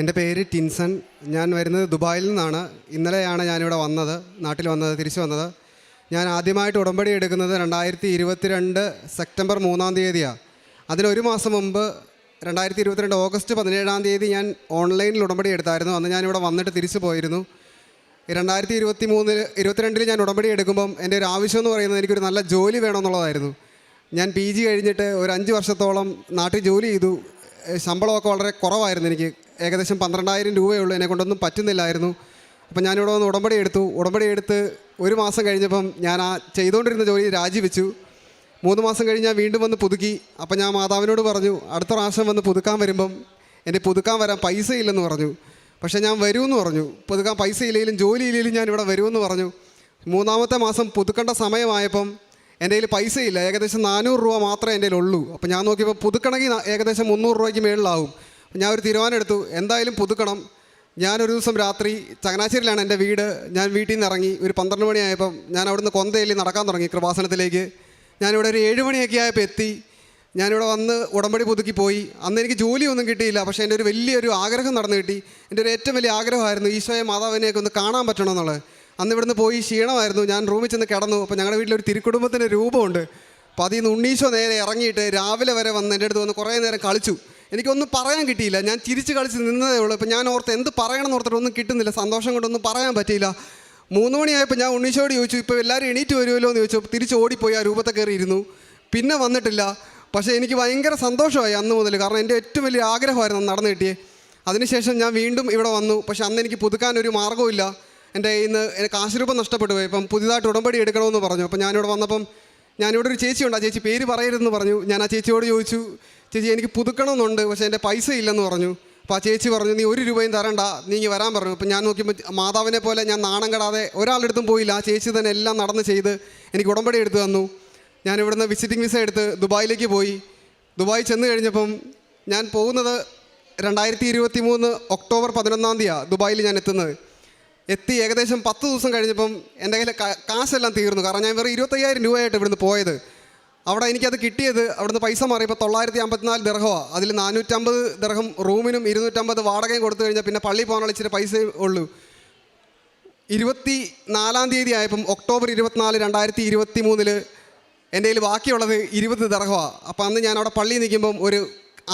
എൻ്റെ പേര് ടിൻസൺ. ഞാൻ വരുന്നത് ദുബായിൽ നിന്നാണ്. ഇന്നലെയാണ് ഞാനിവിടെ വന്നത്, നാട്ടിൽ വന്നത്, തിരിച്ചു വന്നത്. ഞാൻ ആദ്യമായിട്ട് ഉടമ്പടി എടുക്കുന്നത് 2022 സെപ്റ്റംബർ 3-ാം തീയതിയാണ്. അതിനൊരു മാസം മുമ്പ് 2022 ഓഗസ്റ്റ് 17-ാം തീയതി ഞാൻ ഓൺലൈനിൽ ഉടമ്പടി എടുത്തായിരുന്നു. അന്ന് ഞാനിവിടെ വന്നിട്ട് തിരിച്ചു പോയിരുന്നു. 2022 ഞാൻ ഉടമ്പടി എടുക്കുമ്പം എൻ്റെ ഒരു ആവശ്യം എന്ന് പറയുന്നത് എനിക്കൊരു നല്ല ജോലി വേണമെന്നുള്ളതായിരുന്നു. ഞാൻ PG കഴിഞ്ഞിട്ട് ഒരു 5 വർഷത്തോളം നാട്ടിൽ ജോലി ചെയ്തു. ശമ്പളമൊക്കെ വളരെ കുറവായിരുന്നു. എനിക്ക് ഏകദേശം 12,000 രൂപയേ ഉള്ളൂ. എന്നെക്കൊണ്ടൊന്നും പറ്റുന്നില്ലായിരുന്നു. അപ്പം ഞാനിവിടെ വന്ന് ഉടമ്പടി എടുത്ത് ഒരു മാസം കഴിഞ്ഞപ്പം ഞാൻ ആ ചെയ്തുകൊണ്ടിരുന്ന ജോലി രാജിവെച്ചു. 3 മാസം കഴിഞ്ഞ് ഞാൻ വീണ്ടും വന്ന് പുതുക്കി. അപ്പം ഞാൻ മാതാവിനോട് പറഞ്ഞു, അടുത്ത പ്രാവശ്യം വന്ന് പുതുക്കാൻ വരുമ്പം എൻ്റെ പുതുക്കാൻ വരാൻ പൈസ ഇല്ലെന്ന് പറഞ്ഞു. പക്ഷേ ഞാൻ വരുമെന്ന് പറഞ്ഞു. പുതുക്കാൻ പൈസ ഇല്ലെങ്കിലും ജോലി ഇല്ലെങ്കിലും ഞാൻ ഇവിടെ വരുമെന്ന് പറഞ്ഞു. 3-ാമത്തെ മാസം പുതുക്കേണ്ട സമയമായപ്പം എൻ്റെ കയ്യിൽ പൈസ ഇല്ല. ഏകദേശം 400 രൂപ മാത്രമേ എൻ്റെ കയ്യിലുള്ളൂ. അപ്പോൾ ഞാൻ നോക്കിയപ്പോൾ പുതുക്കണമെങ്കിൽ ഏകദേശം 300 രൂപയ്ക്ക് മേളിലാവും. ഞാൻ ഒരു തീരുമാനം എടുത്തു, എന്തായാലും പുതുക്കണം. ഞാനൊരു ദിവസം രാത്രി, ചങ്ങനാശ്ശേരിയിലാണ് എൻ്റെ വീട്, ഞാൻ വീട്ടിൽ നിന്ന് ഇറങ്ങി. ഒരു 12 മണിയായപ്പം ഞാൻ അവിടുന്ന് കൊന്തയിൽ നടക്കാൻ തുടങ്ങി കൃപാസനത്തിലേക്ക്. ഞാനിവിടെ ഒരു 7 മണിയൊക്കെ ആയപ്പോൾ എത്തി. ഞാനിവിടെ വന്ന് ഉടമ്പടി പുതുക്കി പോയി. അന്ന് എനിക്ക് ജോലിയൊന്നും കിട്ടിയില്ല. പക്ഷേ എൻ്റെ ഒരു വലിയൊരു ആഗ്രഹം നടന്നു കിട്ടി. എൻ്റെ ഒരു ഏറ്റവും വലിയ ആഗ്രഹമായിരുന്നു ഈശോയെ മാതാവിനെയൊക്കെ ഒന്ന് കാണാൻ പറ്റണം എന്നുള്ളത്. അന്ന് ഇവിടുന്ന് പോയി ക്ഷീണമായിരുന്നു. ഞാൻ റൂമിൽ ചെന്ന് കിടന്നു. അപ്പോൾ ഞങ്ങളുടെ വീട്ടിലൊരു തിരുക്കുടുംബത്തിൻ്റെ രൂപമുണ്ട്. അപ്പോൾ അതിൽ നിന്ന് ഉണ്ണീശോ നേരെ ഇറങ്ങിയിട്ട് രാവിലെ വരെ വന്ന് എൻ്റെ അടുത്ത് വന്ന് കുറേ നേരം കളിച്ചു. എനിക്കൊന്നും പറയാൻ കിട്ടിയില്ല. ഞാൻ ചിരിച്ച് കളിച്ച് നിന്നതേ ഉള്ളൂ. അപ്പോൾ ഞാൻ ഓർത്ത് എന്ത് പറയണമെന്ന് ഓർത്തിട്ട് ഒന്നും കിട്ടുന്നില്ല. സന്തോഷം കൊണ്ടൊന്നും പറയാൻ പറ്റിയില്ല. 3 മണിയായപ്പോൾ ഞാൻ ഉണ്ണീശോട് ചോദിച്ചു, ഇപ്പോൾ എല്ലാവരും എണീറ്റ് വരുമല്ലോ എന്ന് ചോദിച്ചു. തിരിച്ച് ഓടിപ്പോയി ആ രൂപത്തെ കയറി ഇരുന്നു. പിന്നെ വന്നിട്ടില്ല. പക്ഷേ എനിക്ക് ഭയങ്കര സന്തോഷമായി അന്ന് മുതൽ. കാരണം എൻ്റെ ഏറ്റവും വലിയ ആഗ്രഹമായിരുന്നു നടന്നു കിട്ടിയേ. അതിനുശേഷം ഞാൻ വീണ്ടും ഇവിടെ വന്നു. പക്ഷേ അന്ന് എനിക്ക് പുതുക്കാനൊരു മാർഗ്ഗമില്ല. എൻ്റെ ഇന്ന് കാശുരൂപം നഷ്ടപ്പെട്ടു പോയി. ഇപ്പം പുതിയതായിട്ട് ഉടമ്പടി എടുക്കണമെന്ന് പറഞ്ഞു. അപ്പം ഞാനിവിടെ വന്നപ്പം ഞാനിവിടെ ഒരു ചേച്ചിയുണ്ട്. ആ ചേച്ചി പേര് പറയരുതെന്ന് പറഞ്ഞു. ഞാൻ ആ ചേച്ചിയോട് ചോദിച്ചു, ചേച്ചി എനിക്ക് പുതുക്കണമെന്നുണ്ട്, പക്ഷേ എൻ്റെ പൈസ ഇല്ലെന്ന് പറഞ്ഞു. അപ്പോൾ ആ ചേച്ചി പറഞ്ഞു, നീ 1 രൂപയും തരണ്ട, നീ ഇങ്ങ് വരാൻ പറഞ്ഞു. അപ്പം ഞാൻ നോക്കിയപ്പോൾ മാതാവിനെ പോലെ ഞാൻ നാണം കെടാതെ ഒരാളുടെ അടുത്തും പോയില്ല. ആ ചേച്ചി തന്നെ എല്ലാം നടന്ന് ചെയ്ത് എനിക്ക് ഉടമ്പടി എടുത്തു തന്നു. ഞാൻ ഇവിടുന്ന് വിസിറ്റിംഗ് വിസ എടുത്ത് ദുബായിലേക്ക് പോയി. ദുബായ് ചെന്ന് കഴിഞ്ഞപ്പം ഞാൻ പോകുന്നത് 2023 ഒക്ടോബർ 11-ാം തീയതിയാണ് ദുബായിൽ ഞാൻ എത്തുന്നത്. എത്തി ഏകദേശം 10 ദിവസം കഴിഞ്ഞപ്പം എൻ്റെ കയ്യിൽ കാശെല്ലാം തീർന്നു. കാരണം ഞാൻ വെറും 25,000 രൂപയായിട്ട് ഇവിടുന്ന് പോയത്. അവിടെ എനിക്കത് കിട്ടിയത് അവിടുന്ന് പൈസ മാറിയപ്പോൾ 954 ദിർഹമാണ്. അതിൽ 450 ദിർഹം റൂമിനും 250 വാടകയും കൊടുത്തു കഴിഞ്ഞാൽ പിന്നെ പള്ളി പോകാനുള്ള ഇച്ചിരി പൈസയേ ഉള്ളൂ. 24-ാം തീയതി ആയപ്പം ഒക്ടോബർ 24, 2023 എൻ്റെ കയ്യിൽ ബാക്കിയുള്ളത് 20 ദിർഹമാണ്. അപ്പോൾ അന്ന് ഞാൻ അവിടെ പള്ളിയിൽ നിൽക്കുമ്പം ഒരു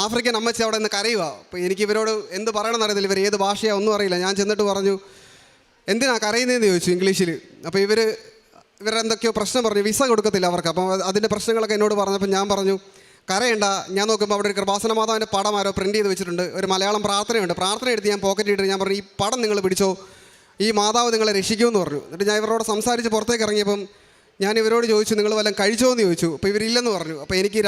ആഫ്രിക്കൻ അമ്മച്ചി അവിടെ നിന്ന് കരയുക. അപ്പോൾ എനിക്ക് ഇവരോട് എന്ത് പറയണമെന്ന് അറിയത്തില്ല. ഇവർ ഏത് ഭാഷയാണ് ഒന്നും അറിയില്ല. ഞാൻ ചെന്നിട്ട് പറഞ്ഞു, എന്തിനാ കരയുന്നതെന്ന് ചോദിച്ചു ഇംഗ്ലീഷിൽ. അപ്പോൾ ഇവരെന്തൊക്കെയോ പ്രശ്നം പറഞ്ഞു, വിസ കൊടുക്കത്തില്ല അവർക്ക്. അപ്പം അതിൻ്റെ പ്രശ്നങ്ങളൊക്കെ എന്നോട് പറഞ്ഞപ്പോൾ ഞാൻ പറഞ്ഞു, കരയണ്ട. ഞാൻ നോക്കുമ്പോൾ അവിടെ ഒരു കൃപാസന മാതാവിൻ്റെ പടം ആരോ പ്രിൻറ്റ് ചെയ്ത് വെച്ചിട്ടുണ്ട്. ഒരു മലയാളം പ്രാർത്ഥനയുണ്ട്. പ്രാർത്ഥന എടുത്ത് ഞാൻ പോക്കറ്റിട്ട് ഞാൻ പറഞ്ഞു, ഈ പടം നിങ്ങൾ പിടിച്ചോ, ഈ മാതാവ് നിങ്ങളെ രക്ഷിക്കുമെന്ന് പറഞ്ഞു. എന്നിട്ട് ഞാൻ ഇവരോട് സംസാരിച്ച് പുറത്തേക്ക് ഇറങ്ങിയപ്പം ഞാൻ ഇവരോട് ചോദിച്ചു, നിങ്ങൾ വല്ലതും കഴിച്ചോ എന്ന് ചോദിച്ചു. അപ്പോൾ ഇവരില്ലെന്ന് പറഞ്ഞു. അപ്പോൾ എനിക്ക്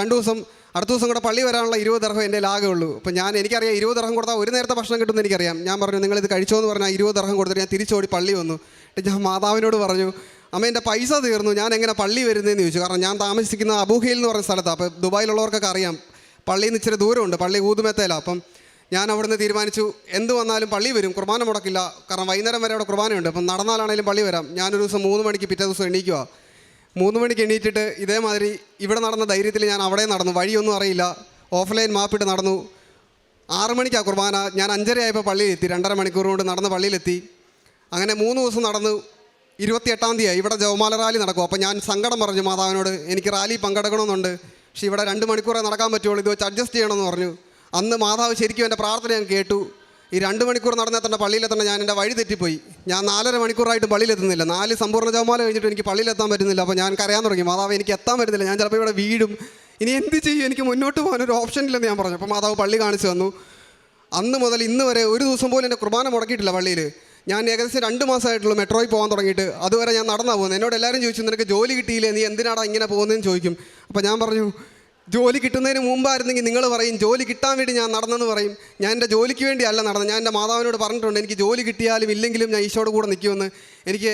അടുത്ത ദിവസം കൂടെ പള്ളി വരാനുള്ള 20 ദിർഹം എൻ്റെ ലാഗേ ഉള്ളൂ. അപ്പോൾ എനിക്കറിയാം 20 ദിർഹം കൊടുത്താൽ ഒരു നേരത്തെ ഭക്ഷണം കിട്ടുമെന്ന് എനിക്കറിയാം. ഞാൻ പറഞ്ഞു, നിങ്ങളിത് കഴിച്ചോ എന്ന് പറഞ്ഞാൽ 20 ദിർഹം കൊടുത്തിട്ട് ഞാൻ തിരിച്ചോടി പള്ളി വന്നു. ഞാൻ മാതാവിനോട് പറഞ്ഞു, അമ്മ എൻ്റെ പൈസ തീർന്നു, ഞാൻ എങ്ങനെ പള്ളി വരുന്നതെന്ന് ചോദിച്ചു. കാരണം ഞാൻ താമസിക്കുന്ന അബൂഹയിൽ എന്ന് പറയുന്ന സ്ഥലത്താണ്. അപ്പോൾ ദുബായിലുള്ളവർക്കൊക്കെ അറിയാം, പള്ളിയിൽ നിന്ന് ഇച്ചിരി ദൂരമുണ്ട്. പള്ളി ഊതുമേത്തയിലാണ്. അപ്പം ഞാൻ അവിടുന്ന് തീരുമാനിച്ചു, എന്ത് വന്നാലും പള്ളി വരും, കുർബാന മുടക്കില്ല. കാരണം വൈകുന്നേരം വരെ അവിടെ കുർബാനയുണ്ട്. അപ്പം നടന്നാലാണെങ്കിലും പള്ളി വരാം. ഞാനൊരു ദിവസം 3 മണിക്ക് പിറ്റേ ദിവസം എണീക്കുക. 3 മണിക്ക് എണീറ്റിട്ട് ഇതേമാതിരി ഇവിടെ നടന്ന ധൈര്യത്തിൽ ഞാൻ അവിടെ നടന്നു. വഴിയൊന്നും അറിയില്ല. ഓഫ്ലൈൻ മാപ്പിട്ട് നടന്നു. 6 മണിക്കാണ് കുർബാന. ഞാൻ 5:30 ആയപ്പോൾ പള്ളിയിലെത്തി. 2.5 മണിക്കൂർ കൊണ്ട് നടന്ന് പള്ളിയിലെത്തി. അങ്ങനെ 3 ദിവസം നടന്നു. 28-ാം തീയതി ഇവിടെ ജവമാല റാലി നടക്കും. അപ്പോൾ ഞാൻ സങ്കടം പറഞ്ഞു മാതാവിനോട്, എനിക്ക് റാലി പങ്കെടുക്കണമെന്നുണ്ട്, പക്ഷേ ഇവിടെ 2 മണിക്കൂറേ നടക്കാൻ പറ്റുള്ളൂ, ഇത് വെച്ച് അഡ്ജസ്റ്റ് ചെയ്യണമെന്ന് പറഞ്ഞു. അന്ന് മാതാവ് ശരിക്കും എൻ്റെ പ്രാർത്ഥന ഞാൻ കേട്ടു. ഈ 2 മണിക്കൂർ നടന്നെത്തേണ്ട പള്ളിയിലെത്തേണ്ട ഞാൻ എൻ്റെ വഴി തെറ്റിപ്പോയി. ഞാൻ 4.5 മണിക്കൂറായിട്ട് പള്ളിയിലെത്തുന്നില്ല. 4 സമ്പൂർണ്ണ ജവമാല കഴിഞ്ഞിട്ട് എനിക്ക് പള്ളിയിലെത്താൻ പറ്റുന്നില്ല. അപ്പോൾ ഞാൻ കരയാൻ തുടങ്ങി, മാതാവ് എനിക്ക് എത്താൻ പറ്റുന്നില്ല, ഞാൻ ചിലപ്പോൾ ഇവിടെ വീടും, ഇനി എന്ത് ചെയ്യും, എനിക്ക് മുന്നോട്ട് പോകാനൊരു ഓപ്ഷൻ ഇല്ലെന്ന് ഞാൻ പറഞ്ഞു. അപ്പോൾ മാതാവ് പള്ളി കാണിച്ചു തന്നു. അന്ന് മുതൽ ഇന്ന് വരെ ഒരു ദിവസം പോലും എൻ്റെ കുർബാന മുടക്കിയിട്ടില്ല പള്ളിയിൽ. ഞാൻ ഏകദേശം 2 മാസമായിട്ടുള്ളൂ മെട്രോയിൽ പോകാൻ തുടങ്ങിയിട്ട്. അതുവരെ ഞാൻ നടന്നാണ് പോകുന്നത്. എന്നോട് എല്ലാവരും ചോദിച്ചു, നിനക്ക് ജോലി കിട്ടിയില്ലേ, നീ എന്തിനാടാ ഇങ്ങനെ പോകുന്നതെന്ന് ചോദിക്കും. അപ്പോൾ ഞാൻ പറഞ്ഞു, ജോലി കിട്ടുന്നതിന് മുമ്പായിരുന്നെങ്കിൽ നിങ്ങൾ പറയും, ജോലി കിട്ടാൻ വേണ്ടി ഞാൻ നടന്നെന്ന് പറയും. ഞാൻ എൻ്റെ ജോലിക്ക് വേണ്ടി അല്ല നടന്നത്. ഞാൻ എൻ്റെ മാതാവിനോട് പറഞ്ഞിട്ടുണ്ട്, എനിക്ക് ജോലി കിട്ടിയാലും ഇല്ലെങ്കിലും ഞാൻ ഈശോയുടെ കൂടെ നിൽക്കുമെന്ന്. എനിക്ക്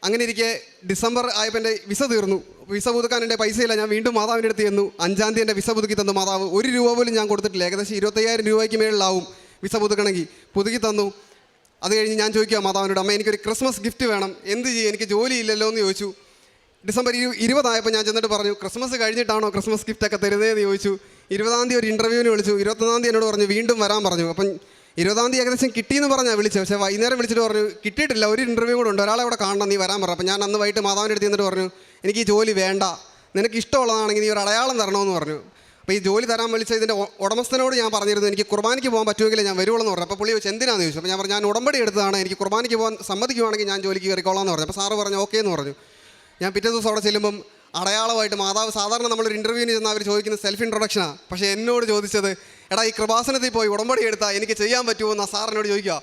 അങ്ങനെ ഇരിക്കെ ഡിസംബർ ആയപ്പോൾ എൻ്റെ വിസ തീർന്നു. വിസ പുതുക്കാൻ എൻ്റെ പൈസയില്ല. ഞാൻ വീണ്ടും മാതാവിൻ്റെ അടുത്ത് ചെന്നു. 5-ാം തീയതി എൻ്റെ വിസ പുതുക്കി തന്നു മാതാവ്. 1 രൂപ പോലും ഞാൻ കൊടുത്തിട്ടില്ല. ഏകദേശം 25,000 രൂപയ്ക്ക് മേളിലാവും വിസ പുതുക്കണമെങ്കിൽ. പുതുക്കി തന്നു. അത് കഴിഞ്ഞ് ഞാൻ ചോദിക്കുക മാതാവിനോട്, അമ്മ എനിക്കൊരു ക്രിസ്മസ് ഗിഫ്റ്റ് വേണം, എന്ത് ചെയ്യും, എനിക്ക് ജോലി ഇല്ലല്ലോ എന്ന് ചോദിച്ചു. ഡിസംബർ 20 ആയപ്പോൾ ഞാൻ ചെന്നിട്ട് പറഞ്ഞു, ക്രിസ്മസ് കഴിഞ്ഞിട്ടാണോ ക്രിസ്മസ് ഗിഫ്റ്റൊക്കെ തരുന്നതെന്ന് ചോദിച്ചു. 20-ാം തീയതി ഒരു ഇൻ്റർവ്യൂവിന് വിളിച്ചു. 21-ാം തീയതി എന്നോട് പറഞ്ഞു വീണ്ടും വരാൻ പറഞ്ഞു. അപ്പം 20-ാം തീയതി ഏകദേശം കിട്ടിയെന്ന് പറഞ്ഞാൽ വിളിച്ചത്. പക്ഷേ വൈകുന്നേരം വിളിച്ചിട്ട് പറഞ്ഞു കിട്ടിയിട്ടില്ല, ഒരു ഇൻ്റർവ്യൂ കൂടെ ഉണ്ട്, ഒരാളെ അവിടെ കാണണം, നീ വരാൻ പറഞ്ഞു. അപ്പോൾ ഞാൻ അന്ന് വൈകിട്ട് മാതാവിൻ്റെ അടുത്ത് എന്നിട്ട് പറഞ്ഞു എനിക്ക് ഈ ജോലി വേണ്ട, നിനക്ക് ഇഷ്ടമുള്ളതാണെങ്കിൽ നീ ഒരു അടയാളം തരണമെന്ന് പറഞ്ഞു. അപ്പോൾ ഈ ജോലി തരാൻ വിളിച്ച ഇതിൻ്റെ ഉടമസ്ഥനോട് ഞാൻ പറഞ്ഞിരുന്നു എനിക്ക് കുർബാനയ്ക്ക് പോകാൻ പറ്റുമെങ്കിൽ ഞാൻ വരുവുള്ളൂ എന്ന് പറഞ്ഞു. അപ്പോൾ പുള്ളി ചോദിച്ചു എന്തിനാണെന്ന് ചോദിച്ചു. അപ്പോൾ ഞാൻ പറഞ്ഞു ഞാൻ ഉടമ്പടി എടുത്തതാണ്, എനിക്ക് കുർബാനയ്ക്ക് പോകാൻ സമ്മതിക്കുവാണെങ്കിൽ ഞാൻ ജോലിക്ക് കയറിക്കോളാം എന്ന് പറഞ്ഞു. അപ്പോൾ സാറ് പറഞ്ഞു ഓക്കെ എന്ന് പറഞ്ഞു. ഞാൻ പിറ്റേ ദിവസം അവിടെ ചെല്ലുമ്പം അടയാളമായിട്ട് മാതാവ്, സാധാരണ നമ്മളൊരു ഇൻ്റർവ്യൂവിന് ചെന്നാൽ അവർ ചോദിക്കുന്ന സെൽഫ് ഇൻട്രൊഡക്ഷനാണ്. പക്ഷേ എന്നോട് ചോദിച്ചത് എടാ ഈ കൃപാസനത്തിൽ പോയി ഉടമ്പടി എടുത്താൽ എനിക്ക് ചെയ്യാൻ പറ്റുമോ എന്നാ സാറിനോട് ചോദിക്കുക.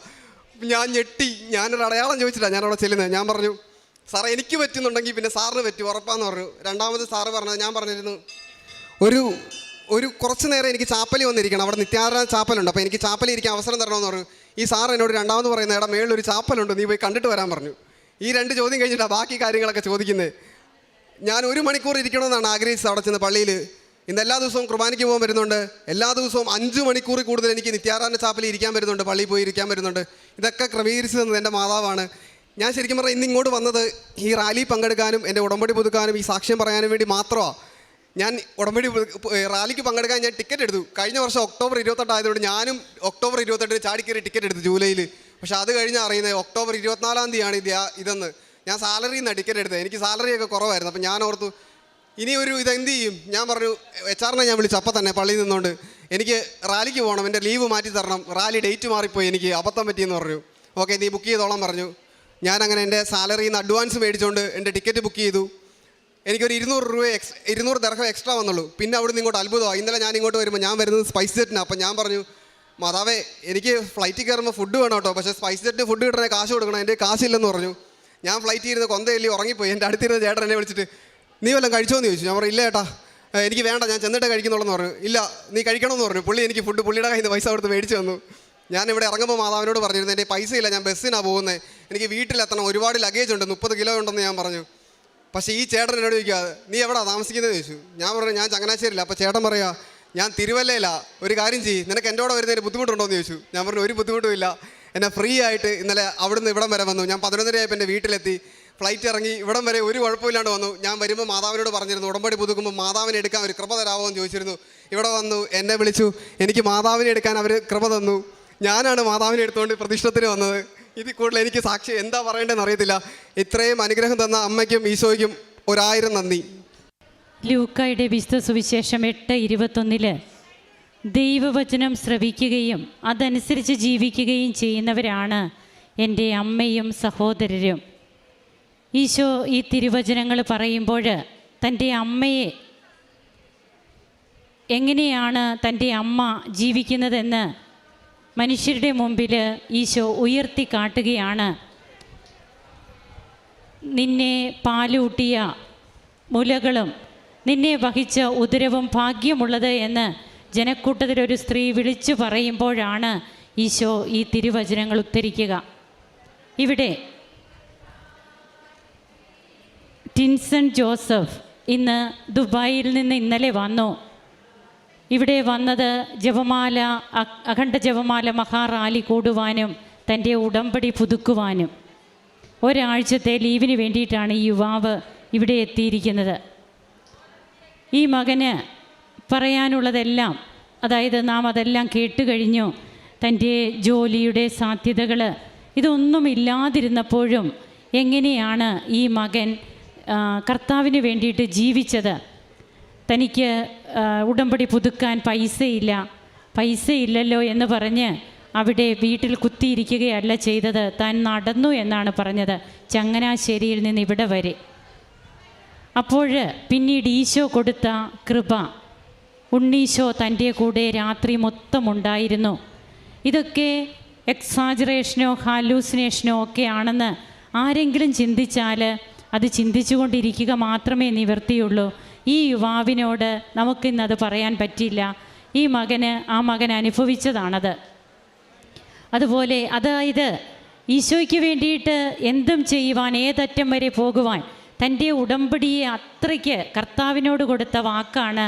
ഞാൻ ഞെട്ടി, ഞാനൊരു അടയാളം ചോദിച്ചിട്ടാണ് ഞാൻ അവിടെ ചെല്ലുന്നത്. ഞാൻ പറഞ്ഞു സാറേ എനിക്ക് പറ്റുന്നുണ്ടെങ്കിൽ പിന്നെ സാറിന് പറ്റും ഉറപ്പാന്ന് പറഞ്ഞു. രണ്ടാമത് സാറ് പറഞ്ഞത് ഞാൻ പറഞ്ഞിരുന്നു ഒരു കുറച്ച് നേരം എനിക്ക് ചാപ്പലി വന്നിരിക്കണം, അവിടെ നിത്യാരാധന ചാപ്പലുണ്ട്, അപ്പോൾ എനിക്ക് ചാപ്പലി ഇരിക്കാൻ അവസരം തരണമെന്ന് പറഞ്ഞു. ഈ സാർ എന്നോട് രണ്ടാമത് പറയുന്നത് എടാ മേളിലൊരു ചാപ്പലുണ്ട്, നീ പോയി കണ്ടിട്ട് വരാൻ പറഞ്ഞു. ഈ 2 ചോദ്യം കഴിഞ്ഞിട്ടാണ് ബാക്കി കാര്യങ്ങളൊക്കെ ചോദിക്കുന്നത്. ഞാൻ 1 മണിക്കൂർ ഇരിക്കണമെന്നാണ് ആഗ്രഹിച്ചത് അവിടെ ചെന്ന് പള്ളിയിൽ. ഇന്ന് എല്ലാ ദിവസവും കുർബാനയ്ക്ക് പോകാൻ വരുന്നുണ്ട്, എല്ലാ ദിവസവും 5 മണിക്കൂറിൽ കൂടുതൽ എനിക്ക് നിത്യാരാധന ചാപ്പലിൽ ഇരിക്കാൻ വരുന്നുണ്ട്, പള്ളിയിൽ പോയി ഇരിക്കാൻ വരുന്നുണ്ട്. ഇതൊക്കെ ക്രമീകരിച്ചു തന്നത് എൻ്റെ മാതാവാണ്. ഞാൻ ശരിക്കും പറഞ്ഞാൽ ഇന്ന് ഇങ്ങോട്ട് വന്നത് ഈ റാലി പങ്കെടുക്കാനും എൻ്റെ ഉടമ്പടി പുതുക്കാനും ഈ സാക്ഷ്യം പറയാനും വേണ്ടി മാത്രമാണ്. ഞാൻ ഉടമ്പടി റാലിക്ക് പങ്കെടുക്കാൻ ഞാൻ ടിക്കറ്റ് എടുത്തു. കഴിഞ്ഞ വർഷം ഒക്ടോബർ 28 ആയതുകൊണ്ട് ഞാനും ഒക്ടോബർ 28 ചാടിക്കയറി ടിക്കറ്റ് എടുത്തു ജൂലൈയിൽ. പക്ഷേ അത് കഴിഞ്ഞാൽ അറിയുന്നത് ഒക്ടോബർ 24-ാം തീയതിയാണ് ഇതെന്ന്. ഞാൻ സാലറിയിൽ നിന്നാണ് ടിക്കറ്റ് എടുത്തത്, എനിക്ക് സാലറിയൊക്കെ കുറവായിരുന്നു. അപ്പോൾ ഞാൻ ഓർത്തു ഇനി ഇതെന്ത് ചെയ്യും. ഞാൻ പറഞ്ഞു HR-നെ ഞാൻ വിളിച്ചു അപ്പം തന്നെ പള്ളിയിൽ നിന്നുകൊണ്ട് എനിക്ക് റാലിക്ക് പോകണം, എൻ്റെ ലീവ് മാറ്റി തരണം, റാലി ഡേറ്റ് മാറിപ്പോയി, എനിക്ക് അബദ്ധം പറ്റിയെന്ന് പറഞ്ഞു. ഓക്കെ നീ ബുക്ക് ചെയ്തോളാം പറഞ്ഞു. ഞാനങ്ങനെ എൻ്റെ സാലറിയിൽ നിന്ന് അഡ്വാൻസ് മേടിച്ചുകൊണ്ട് എൻ്റെ ടിക്കറ്റ് ബുക്ക് ചെയ്തു. എനിക്കൊരു 200 ദർഹം എക്സ്ട്രാ വന്നുള്ളൂ. പിന്നെ അവിടെ നിന്ന് ഇങ്ങോട്ട് അത്ഭുതമാണ്. ഇന്നലെ ഞാൻ ഇങ്ങോട്ട് വരുമ്പോൾ ഞാൻ വരുന്നത് സ്പൈസ് ജെറ്റിനാണ്. അപ്പം ഞാൻ പറഞ്ഞു മാതാവേ എനിക്ക് ഫ്ലൈറ്റിൽ കയറുമ്പോൾ ഫുഡ് വേണം കേട്ടോ, പക്ഷേ സ്പൈസ് ജെറ്റിന് ഫുഡ് കിട്ടണേ കാശ് കൊടുക്കണം, എൻ്റെ കാശില്ലെന്ന് പറഞ്ഞു. ഞാൻ ഫ്ലൈറ്റിൽ ഇരുന്ന് കൊന്തയല്ലി ഉറങ്ങിപ്പോയി. എൻ്റെ അടുത്തിരുന്ന ചേട്ടൻ എന്നെ വിളിച്ചിട്ട് നീ വല്ലതും കഴിച്ചോന്ന് ചോദിച്ചു. ഞാൻ പറഞ്ഞു ഇല്ല ചേട്ടാ എനിക്ക് വേണ്ട, ഞാൻ ചെന്നിട്ട് കഴിക്കുന്നുള്ളെന്ന് പറഞ്ഞു. ഇല്ല നീ കഴിക്കണമെന്ന് പറഞ്ഞു. പുള്ളി എനിക്ക് ഫുഡ് പുള്ളിയുടെ കയ്യിൽ നിന്ന് പൈസ കൊടുത്ത് മേടിച്ച് തന്നു. ഞാൻ ഇവിടെ ഇറങ്ങുമ്പോൾ മാതാവിനോട് പറഞ്ഞിരുന്നു എൻ്റെ പൈസ ഇല്ല, ഞാൻ ബസ്സിനാണ് പോകുന്നത്, എനിക്ക് വീട്ടിലെത്തണം, ഒരുപാട് ലഗേജ് ഉണ്ട്, 30 കിലോ ഉണ്ടെന്ന് ഞാൻ പറഞ്ഞു. പക്ഷേ ഈ ചേട്ടൻ എന്നോട് ചോദിക്കുക നീ എവിടെയാ താമസിക്കുന്നത് ചോദിച്ചു. ഞാൻ പറഞ്ഞു ഞാൻ ചങ്ങനാശ്ശേരിയില്ല. അപ്പോൾ ചേട്ടൻ പറയുക ഞാൻ തിരുവല്ലയിലാണ്, ഒരു കാര്യം ചെയ്യ് നിനക്ക് എൻ്റെ കൂടെ വരുന്നതിന് ബുദ്ധിമുട്ടുണ്ടോ എന്ന് ചോദിച്ചു. ഞാൻ പറഞ്ഞു ഒരു ബുദ്ധിമുട്ടും ഇല്ല, എന്നെ ഫ്രീ ആയിട്ട് ഇന്നലെ അവിടുന്ന് ഇവിടം വരെ വന്നു. ഞാൻ 11:30 ആയപ്പോൾ എൻ്റെ വീട്ടിലെത്തി, ഫ്ലൈറ്റ് ഇറങ്ങി ഇവിടം വരെ ഒരു കുഴപ്പമില്ലാണ്ട് വന്നു. ഞാൻ വരുമ്പോൾ മാതാവിനോട് പറഞ്ഞിരുന്നു ഉടമ്പടി പുതുക്കുമ്പോൾ മാതാവിനെ എടുക്കാൻ ഒരു കൃപ തരാമോ എന്ന് ചോദിച്ചിരുന്നു. ഇവിടെ വന്നു എന്നെ വിളിച്ചു, എനിക്ക് മാതാവിനെ എടുക്കാൻ അവർ കൃപ തന്നു. ഞാനാണ് മാതാവിനെ എടുത്തുകൊണ്ട് പ്രതിഷ്ഠത്തിന് വന്നത്. ഇതിൽ കൂടുതൽ എനിക്ക് സാക്ഷി എന്താ പറയേണ്ടതെന്ന് അറിയത്തില്ല. ഇത്രയും അനുഗ്രഹം തന്ന അമ്മയ്ക്കും ഈശോയ്ക്കും 1000 നന്ദി. ലൂക്കായുടെ വിശുദ്ധ സുവിശേഷം 8:21 ദൈവവചനം ശ്രവിക്കുകയും അതനുസരിച്ച് ജീവിക്കുകയും ചെയ്യുന്നവരാണ് എൻ്റെ അമ്മയും സഹോദരരും. ഈശോ ഈ തിരുവചനങ്ങൾ പറയുമ്പോൾ തൻ്റെ അമ്മയെ എങ്ങനെയാണ് തൻ്റെ അമ്മ ജീവിക്കുന്നതെന്ന് മനുഷ്യരുടെ മുമ്പിൽ ഈശോ ഉയർത്തി കാട്ടുകയാണ്. നിന്നെ പാലൂട്ടിയ മുലകളും നിന്നെ വഹിച്ച ഉദരവും ഭാഗ്യമുള്ളത് എന്ന് ജനക്കൂട്ടത്തിലൊരു സ്ത്രീ വിളിച്ചു പറയുമ്പോഴാണ് ഈശോ ഈ തിരുവചനങ്ങൾ ഉദ്ധരിക്കുക. ഇവിടെ ടിൻസൺ ജോസഫ് ഇന്ന് ദുബായിൽ നിന്ന് ഇന്നലെ വന്നു. ഇവിടെ വന്നത് ജപമാല അഖണ്ഡ ജപമാല മഹാറാലി കൂടുവാനും തൻ്റെ ഉടമ്പടി പുതുക്കുവാനും ഒരാഴ്ചത്തെ ലീവിന് വേണ്ടിയിട്ടാണ് ഈ യുവാവ് ഇവിടെ എത്തിയിരിക്കുന്നത്. ഈ മകന് പറയാനുള്ളതെല്ലാം, അതായത് നാം അതെല്ലാം കേട്ടുകഴിഞ്ഞു. തൻ്റെ ജോലിയുടെ സാധ്യതകൾ ഇതൊന്നുമില്ലാതിരുന്നപ്പോഴും എങ്ങനെയാണ് ഈ മകൻ കർത്താവിന് വേണ്ടിയിട്ട് ജീവിച്ചത്. തനിക്ക് ഉടമ്പടി പുതുക്കാൻ പൈസയില്ലല്ലോ എന്ന് പറഞ്ഞ് അവിടെ വീട്ടിൽ കുത്തിയിരിക്കുകയല്ല ചെയ്തത്, താൻ നടന്നു എന്നാണ് പറഞ്ഞത്, ചങ്ങനാശ്ശേരിയിൽ നിന്ന് ഇവിടെ വരെ. അപ്പോൾ പിന്നീട് ഈശോ കൊടുത്ത കൃപ, ഉണ്ണീശോ തൻ്റെ കൂടെ രാത്രി മൊത്തം ഉണ്ടായിരുന്നു. ഇതൊക്കെ എക്സാജറേഷനോ ഹാലൂസിനേഷനോ ഒക്കെ ആണെന്ന് ആരെങ്കിലും ചിന്തിച്ചാൽ അത് ചിന്തിച്ചുകൊണ്ടിരിക്കുക മാത്രമേ നിവർത്തിയുള്ളൂ. ഈ യുവാവിനോട് നമുക്കിന്നത് പറയാൻ പറ്റില്ല. ആ മകൻ അനുഭവിച്ചതാണത്. അതുപോലെ അതായത് ഈശോയ്ക്ക് വേണ്ടിയിട്ട് എന്തും ചെയ്യുവാൻ, ഏതറ്റം വരെ പോകുവാൻ, തൻ്റെ ഉടമ്പടിയെ അത്രയ്ക്ക് കർത്താവിനോട് കൊടുത്ത വാക്കാണ്.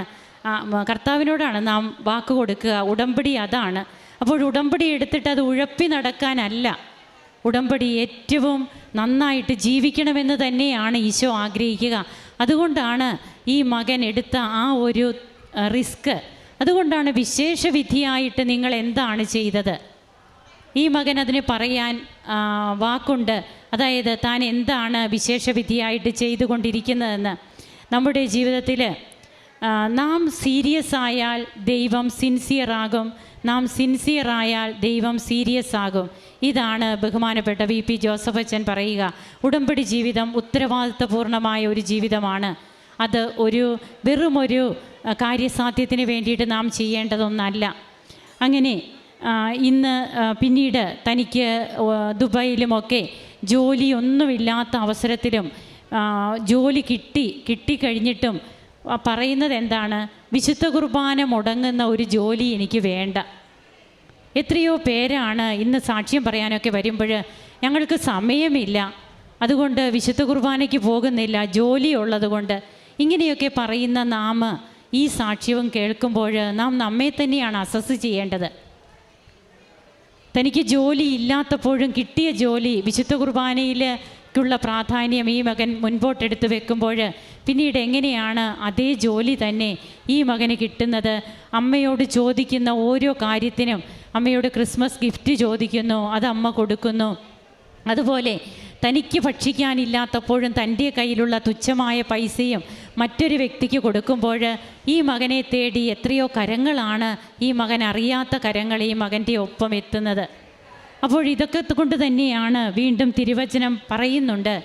കർത്താവിനോടാണ് നാം വാക്ക് കൊടുക്കുക, ഉടമ്പടി അതാണ്. അപ്പോൾ ഉടമ്പടി എടുത്തിട്ട് അത് ഉഴപ്പി നടക്കാനല്ല, ഉടമ്പടി ഏറ്റവും നന്നായിട്ട് ജീവിക്കണമെന്ന് തന്നെയാണ് ഈശോ ആഗ്രഹിക്കുക. അതുകൊണ്ടാണ് ഈ മകൻ എടുത്ത ആ ഒരു റിസ്ക്. അതുകൊണ്ടാണ് വിശേഷ വിധിയായിട്ട് നിങ്ങൾ എന്താണ് ചെയ്തത്, ഈ മകൻ അതിന് പറയാൻ വാക്കുണ്ട്. അതായത് താൻ എന്താണ് വിശേഷവിധിയായിട്ട് ചെയ്തുകൊണ്ടിരിക്കുന്നതെന്ന്. നമ്മുടെ ജീവിതത്തിൽ നാം സീരിയസ് ആയാൽ ദൈവം സിൻസിയറാകും, നാം സിൻസിയറായാൽ ദൈവം സീരിയസ് ആകും. ഇതാണ് ബഹുമാനപ്പെട്ട VP ജോസഫ് അച്ഛൻ പറയുക. ഉടമ്പടി ജീവിതം ഉത്തരവാദിത്വപൂർണമായ ഒരു ജീവിതമാണ്. അത് വെറുമൊരു കാര്യസാധ്യത്തിന് വേണ്ടിയിട്ട് നാം ചെയ്യേണ്ടതൊന്നല്ല. അങ്ങനെ ഇന്ന് പിന്നീട് തനിക്ക് ദുബൈയിലുമൊക്കെ ജോലിയൊന്നുമില്ലാത്ത അവസരത്തിലും ജോലി കിട്ടിക്കഴിഞ്ഞിട്ടും പറയുന്നത് എന്താണ്? വിശുദ്ധ കുർബാന മുടങ്ങുന്ന ഒരു ജോലി എനിക്ക് വേണ്ട. എത്രയോ പേരാണ് ഇന്ന് സാക്ഷ്യം പറയാനൊക്കെ വരുമ്പോൾ ഞങ്ങൾക്ക് സമയമില്ല, അതുകൊണ്ട് വിശുദ്ധ കുർബാനയ്ക്ക് പോകുന്നില്ല, ജോലി ഉള്ളതുകൊണ്ട്. ഇങ്ങനെയൊക്കെ പറയുന്ന നാം ഈ സാക്ഷ്യവും കേൾക്കുമ്പോൾ നാം നമ്മെ തന്നെയാണ് അസസ് ചെയ്യേണ്ടത്. തനിക്ക് ജോലി ഇല്ലാത്തപ്പോഴും കിട്ടിയ ജോലി, വിശുദ്ധ കുർബാനയിലേക്കുള്ള പ്രാധാന്യം ഈ മകൻ മുൻപോട്ടെടുത്ത് വെക്കുമ്പോൾ പിന്നീട് എങ്ങനെയാണ് അതേ ജോലി തന്നെ ഈ മകന് കിട്ടുന്നത്? അമ്മയോട് ചോദിക്കുന്ന ഓരോ കാര്യത്തിനും, അമ്മയോട് ക്രിസ്മസ് ഗിഫ്റ്റ് ചോദിക്കുന്നു, അത് അമ്മ കൊടുക്കുന്നു. അതുപോലെ തനിക്ക് ഭക്ഷിക്കാനില്ലാത്തപ്പോഴും തൻ്റെ കയ്യിലുള്ള തുച്ഛമായ പൈസയും മറ്റൊരു വ്യക്തിക്ക് കൊടുക്കുമ്പോൾ ഈ മകനെ തേടി എത്രയോ കരങ്ങളാണ്, ഈ മകൻ അറിയാത്ത കരങ്ങൾ ഈ മകൻ്റെ ഒപ്പം എത്തുന്നത്. അപ്പോൾ ഇതൊക്കെ കൊണ്ട് തന്നെയാണ് വീണ്ടും തിരുവചനം പറയുന്നുണ്ട്.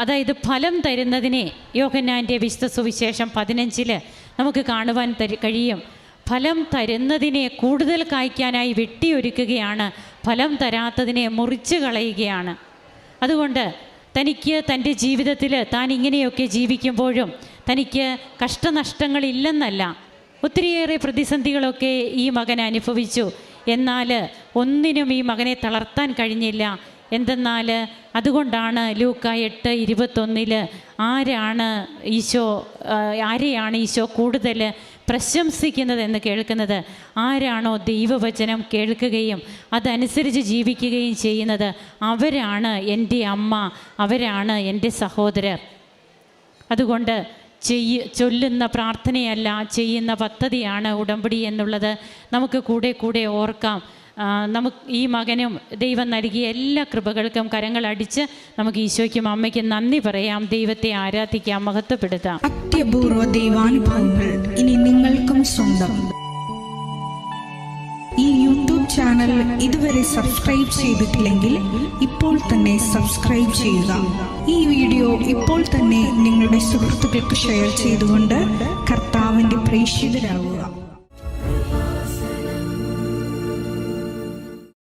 അതായത് ഫലം തരുന്നതിനെ യോഹന്നാൻ്റെ വിശുദ്ധ സുവിശേഷം 15 നമുക്ക് കാണുവാൻ കഴിയും. ഫലം തരുന്നതിനെ കൂടുതൽ കായ്ക്കാനായി വെട്ടിയൊരുക്കുകയാണ്, ഫലം തരാത്തതിനെ മുറിച്ച് കളയുകയാണ്. അതുകൊണ്ട് തനിക്ക് തൻ്റെ ജീവിതത്തിൽ താൻ ഇങ്ങനെയൊക്കെ ജീവിക്കുമ്പോഴും തനിക്ക് കഷ്ടനഷ്ടങ്ങളില്ലെന്നല്ല, ഒത്തിരിയേറെ പ്രതിസന്ധികളൊക്കെ ഈ മകൻ അനുഭവിച്ചു. എന്നാൽ ഒന്നിനും ഈ മകനെ തളർത്താൻ കഴിഞ്ഞില്ല. എന്തെന്നാൽ അതുകൊണ്ടാണ് ലൂക്ക 8:21 ആരെയാണ് ഈശോ കൂടുതൽ പ്രശംസിക്കുന്നതെന്ന് കേൾക്കുന്നത്? ആരാണോ ദൈവവചനം കേൾക്കുകയും അതനുസരിച്ച് ജീവിക്കുകയും ചെയ്യുന്നത്, അവരാണ് എൻ്റെ അമ്മ, അവരാണ് എൻ്റെ സഹോദരർ. അതുകൊണ്ട് ചൊല്ലുന്ന പ്രാർത്ഥനയല്ല, ചെയ്യുന്ന പദ്ധതിയാണ് ഉടമ്പടി എന്നുള്ളത് നമുക്ക് കൂടെ ഓർക്കാം. നമുക്ക് ഈ മകനും ദൈവം നൽകിയ എല്ലാ കൃപകൾക്കും കരങ്ങളടിച്ച് നമുക്ക് ഈശോയ്ക്കും അമ്മയ്ക്കും നന്ദി പറയാം, ദൈവത്തെ ആരാധിക്കാം, മഹത്വപ്പെടുത്താം. അത്യപൂർവ ദൈവാനുഭവങ്ങൾ ഇനി നിങ്ങൾക്കും സ്വന്തം. ഈ യൂട്യൂബ് ചാനൽ ഇതുവരെ സബ്സ്ക്രൈബ് ചെയ്തിട്ടില്ലെങ്കിൽ ഇപ്പോൾ തന്നെ സബ്സ്ക്രൈബ് ചെയ്യുക. ഈ വീഡിയോ ഇപ്പോൾ തന്നെ നിങ്ങളുടെ സുഹൃത്തുക്കൾക്ക് ഷെയർ ചെയ്തുകൊണ്ട് കർത്താവിൻ്റെ പ്രേക്ഷിതരാകുക.